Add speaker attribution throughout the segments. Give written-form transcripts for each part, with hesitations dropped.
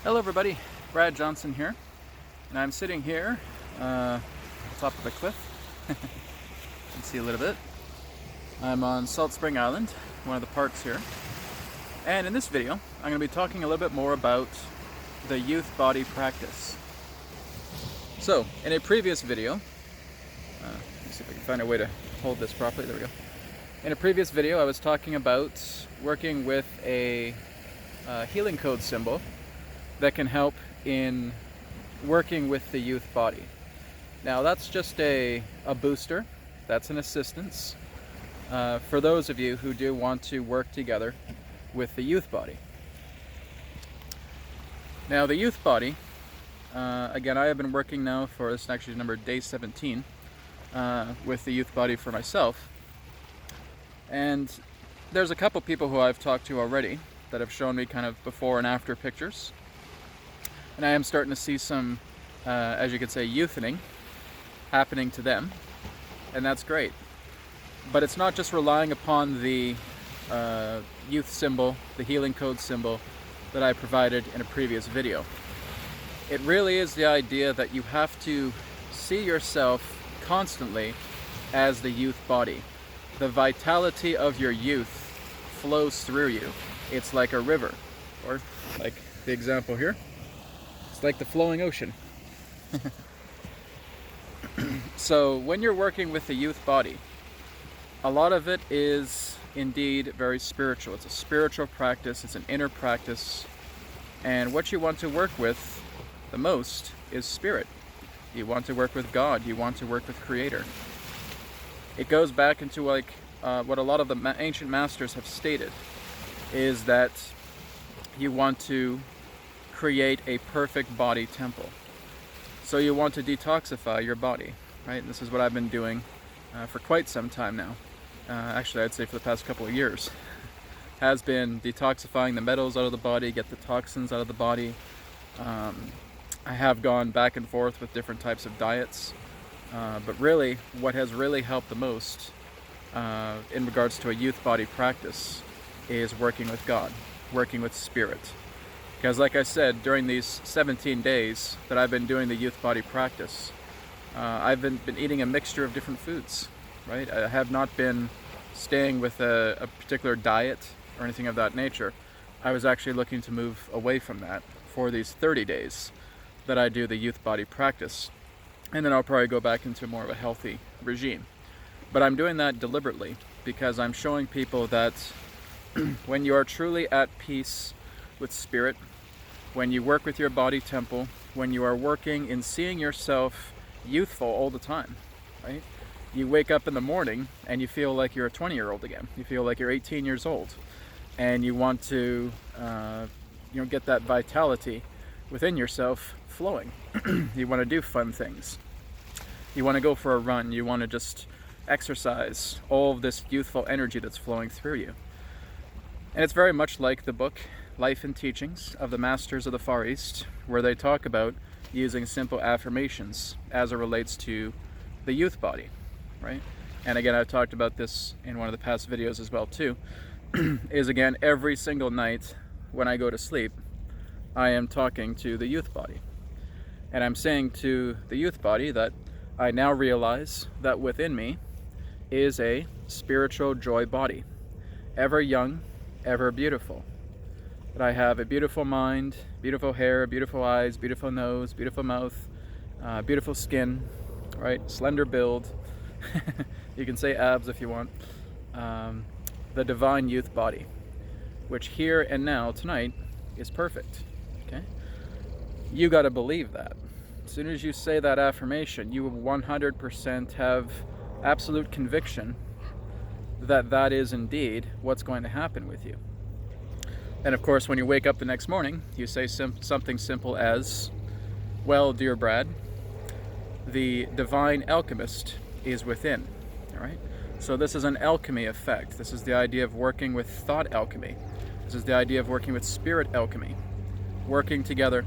Speaker 1: Hello everybody, Brad Johnson here, and I'm sitting here on top of a cliff. You can see a little bit. I'm on Salt Spring Island, one of the parks here, and in this video I'm going to be talking a little bit more about the youth body practice. So, in a previous video, let's see if I can find a way to hold this properly, there we go. In a previous video I was talking about working with a healing code symbol that can help in working with the youth body. Now that's just a booster, that's an assistance for those of you who do want to work together with the youth body. Now the youth body, again, I have been working now for, this is actually number day 17, with the youth body for myself. And there's a couple people who I've talked to already that have shown me kind of before and after pictures. And I am starting to see some, as you could say, youthening happening to them, and that's great. But it's not just relying upon the youth symbol, the healing code symbol that I provided in a previous video. It really is the idea that you have to see yourself constantly as the youth body. The vitality of your youth flows through you. It's like a river, or like the example here. It's like the flowing ocean. So when you're working with the youth body, a lot of it is indeed very spiritual. It's a spiritual practice, it's an inner practice, and what you want to work with the most is spirit. You want to work with God, you want to work with Creator. It goes back into like what a lot of the ancient masters have stated, is that you want to create a perfect body temple. So you want to detoxify your body, right? This is what I've been doing for quite some time now. Actually, I'd say for the past couple of years. Has been detoxifying the metals out of the body, get the toxins out of the body. I have gone back and forth with different types of diets. But really, what has really helped the most in regards to a youth body practice is working with God, working with spirit. Because like I said, during these 17 days that I've been doing the youth body practice, I've been eating a mixture of different foods, right? I have not been staying with a particular diet or anything of that nature. I was actually looking to move away from that for these 30 days that I do the youth body practice. And then I'll probably go back into more of a healthy regime. But I'm doing that deliberately because I'm showing people that when you are truly at peace with spirit, when you work with your body temple, when you are working in seeing yourself youthful all the time, right? You wake up in the morning and you feel like you're a 20-year-old again. You feel like you're 18 years old, and you want to, get that vitality within yourself flowing. You want to do fun things. You want to go for a run. You want to just exercise all of this youthful energy that's flowing through you. And it's very much like the book Life and Teachings of the Masters of the Far East, where they talk about using simple affirmations as it relates to the youth body, right? And again, I've talked about this in one of the past videos as well too, is again, every single night when I go to sleep, I am talking to the youth body. And I'm saying to the youth body that I now realize that within me is a spiritual joy body, ever young, ever beautiful. That I have a beautiful mind, beautiful hair, beautiful eyes, beautiful nose, beautiful mouth, beautiful skin, right? Slender build. You can say abs if you want. The divine youth body, which here and now, tonight, is perfect. Okay? You got to believe that. As soon as you say that affirmation, you 100% have absolute conviction that that is indeed what's going to happen with you. And of course, when you wake up the next morning, you say something simple as, well, dear Brad, the divine alchemist is within. All right? So this is an alchemy effect. This is the idea of working with thought alchemy. This is the idea of working with spirit alchemy. Working together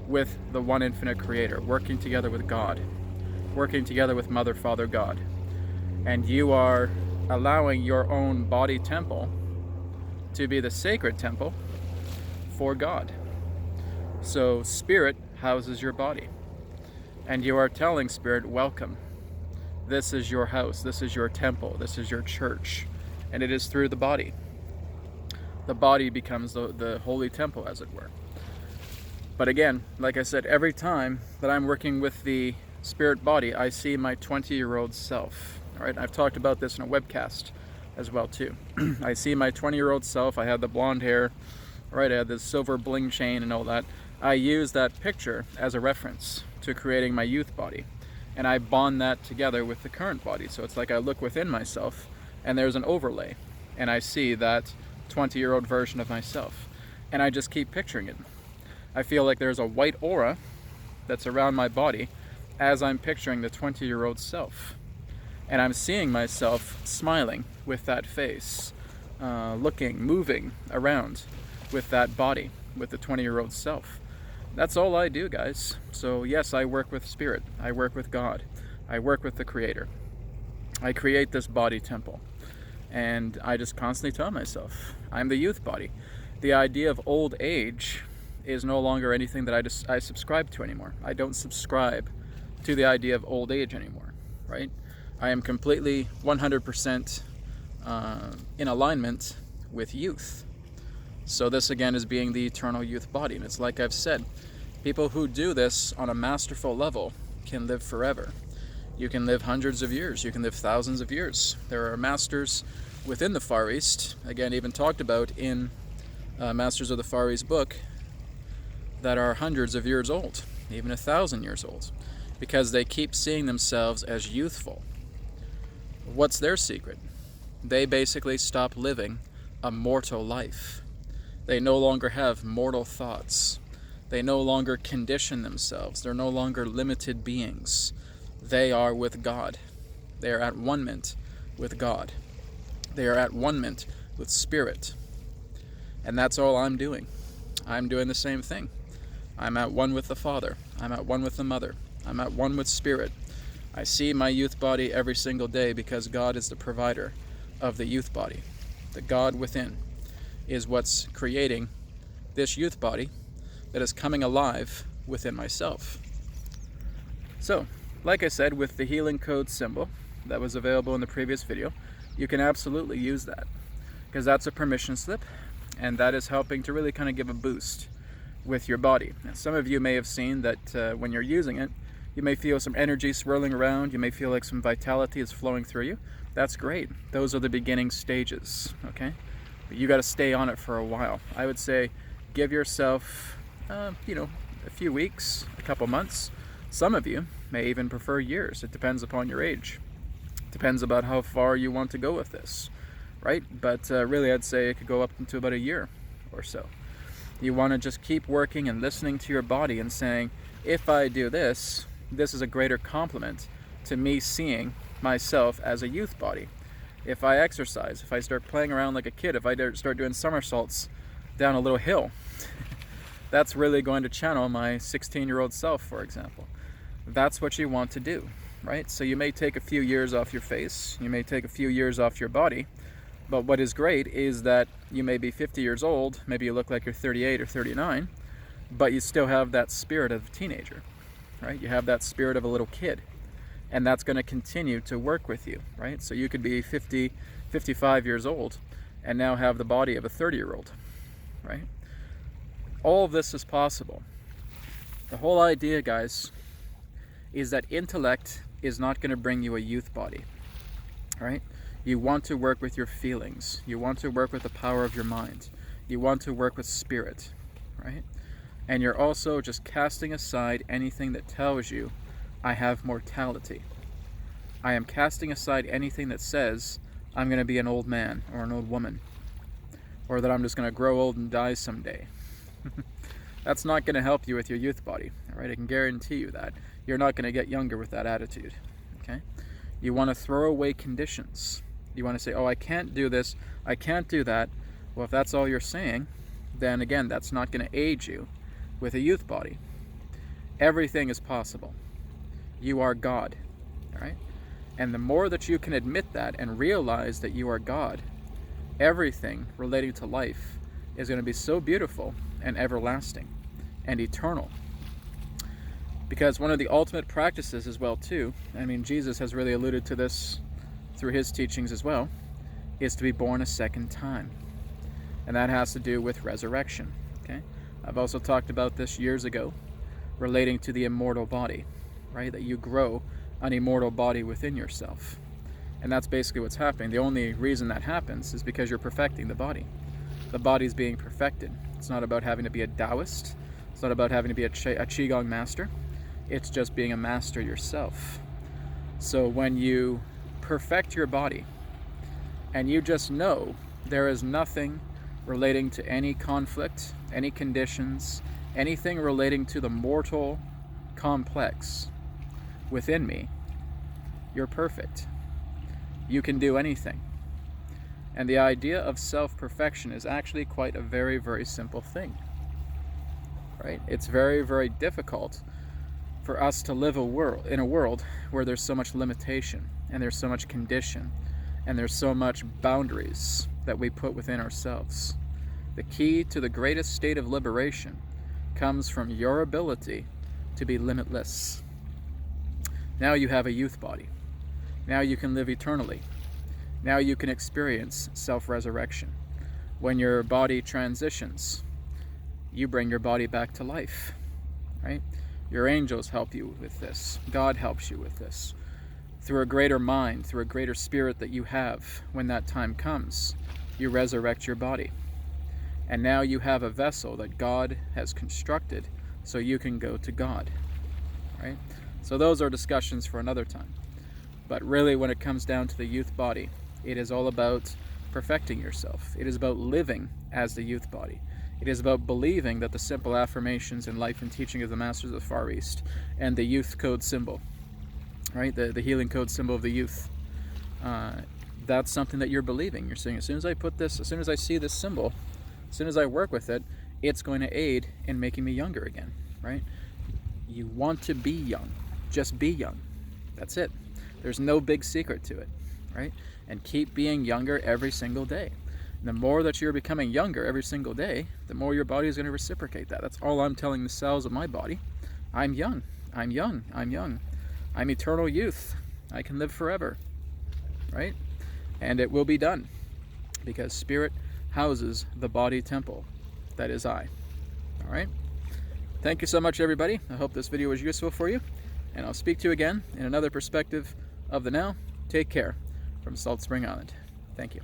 Speaker 1: with the one infinite creator. Working together with God. Working together with Mother, Father, God. And you are allowing your own body temple to be the sacred temple for God. So spirit houses your body, and you are telling spirit, welcome. This is your house, this is your temple, this is your church, and it is through the body. The body becomes the holy temple, as it were. But again, like I said, every time that I'm working with the spirit body, I see my 20-year-old self. All right, I've talked about this in a webcast as well too. I see my 20-year-old self. I had the blonde hair, right? I had the silver bling chain and all that. I use that picture as a reference to creating my youth body, and I bond that together with the current body. So it's like I look within myself, and there's an overlay, and I see that 20-year-old version of myself, and I just keep picturing it. I feel like there's a white aura that's around my body as I'm picturing the 20-year-old self. And I'm seeing myself smiling with that face, looking, moving around with that body, with the 20-year-old self. That's all I do, guys. So yes, I work with spirit. I work with God. I work with the Creator. I create this body temple. And I just constantly tell myself, I'm the youth body. The idea of old age is no longer anything that I subscribe to anymore. I don't subscribe to the idea of old age anymore, right? I am completely 100% in alignment with youth. So this again is being the eternal youth body. And it's like I've said, people who do this on a masterful level can live forever. You can live hundreds of years. You can live thousands of years. There are masters within the Far East, again even talked about in Masters of the Far East book, that are hundreds of years old, even 1,000 years old, because they keep seeing themselves as youthful. What's their secret? They basically stop living a mortal life. They no longer have mortal thoughts. They no longer condition themselves. They're no longer limited beings. They are with God. They are at one-ment with God. They are at one-ment with spirit. And that's all I'm doing. I'm doing the same thing. I'm at one with the Father. I'm at one with the Mother. I'm at one with spirit. I see my youth body every single day because God is the provider of the youth body. The God within is what's creating this youth body that is coming alive within myself. So, like I said, with the healing code symbol that was available in the previous video, you can absolutely use that, because that's a permission slip, and that is helping to really kind of give a boost with your body. Now, some of you may have seen that when you're using it, you may feel some energy swirling around. You may feel like some vitality is flowing through you. That's great. Those are the beginning stages, okay? But you got to stay on it for a while. I would say give yourself, a few weeks, a couple months. Some of you may even prefer years. It depends upon your age. It depends about how far you want to go with this, right? But really, I'd say it could go up into about a year or so. You want to just keep working and listening to your body and saying, if I do this, this is a greater compliment to me seeing myself as a youth body. If I exercise, if I start playing around like a kid, if I start doing somersaults down a little hill, that's really going to channel my 16-year-old self, for example. That's what you want to do, right? So you may take a few years off your face, you may take a few years off your body, but what is great is that you may be 50 years old, maybe you look like you're 38 or 39, but you still have that spirit of a teenager, right? You have that spirit of a little kid, and that's going to continue to work with you, right? So you could be 50, 55 years old and now have the body of a 30-year-old, right? All of this is possible. The whole idea, guys, is that intellect is not going to bring you a youth body, right? You want to work with your feelings. You want to work with the power of your mind. You want to work with spirit, right? And you're also just casting aside anything that tells you, I have mortality. I am casting aside anything that says, I'm going to be an old man or an old woman, or that I'm just going to grow old and die someday. That's not going to help you with your youth body, all right? I can guarantee you that. You're not going to get younger with that attitude, okay? You want to throw away conditions. You want to say, oh, I can't do this, I can't do that. Well, if that's all you're saying, then again, that's not going to aid you with a youth body. Everything is possible. You are God, all right? And the more that you can admit that and realize that you are God, everything relating to life is going to be so beautiful and everlasting. and eternal. Because one of the ultimate practices as well too, I mean, Jesus has really alluded to this through his teachings as well, is to be born a second time. And that has to do with resurrection. Okay? I've also talked about this years ago, relating to the immortal body, right? That you grow an immortal body within yourself. And that's basically what's happening. The only reason that happens is because you're perfecting the body. The body's being perfected. It's not about having to be a Taoist. It's not about having to be a Qigong master. It's just being a master yourself. So when you perfect your body, and you just know there is nothing relating to any conflict, any conditions, anything relating to the mortal complex within me, you're perfect. You can do anything. And the idea of self-perfection is actually quite a very, very simple thing. Right? It's very, very difficult for us to live in a world where there's so much limitation, and there's so much condition, and there's so much boundaries that we put within ourselves. The key to the greatest state of liberation comes from your ability to be limitless. Now you have a youth body. Now you can live eternally. Now you can experience self-resurrection. When your body transitions, you bring your body back to life, right? Your angels help you with this. God helps you with this. Through a greater mind, through a greater spirit that you have, when that time comes, you resurrect your body. And now you have a vessel that God has constructed so you can go to God, right? So those are discussions for another time. But really, when it comes down to the youth body, it is all about perfecting yourself. It is about living as the youth body. It is about believing that the simple affirmations and life and teaching of the Masters of the Far East and the youth code symbol, right? The healing code symbol of the youth. That's something that you're believing. You're saying, as soon as I put this, as soon as I see this symbol, as soon as I work with it, it's going to aid in making me younger again, right? You want to be young. Just be young. That's it. There's no big secret to it, right? And keep being younger every single day. And the more that you're becoming younger every single day, the more your body is going to reciprocate that. That's all I'm telling the cells of my body. I'm young. I'm young. I'm young. I'm eternal youth. I can live forever, right? And it will be done, because spirit houses the body temple that is I. All right? Thank you so much, everybody. I hope this video was useful for you, and I'll speak to you again in another perspective of the now. Take care from Salt Spring Island. Thank you.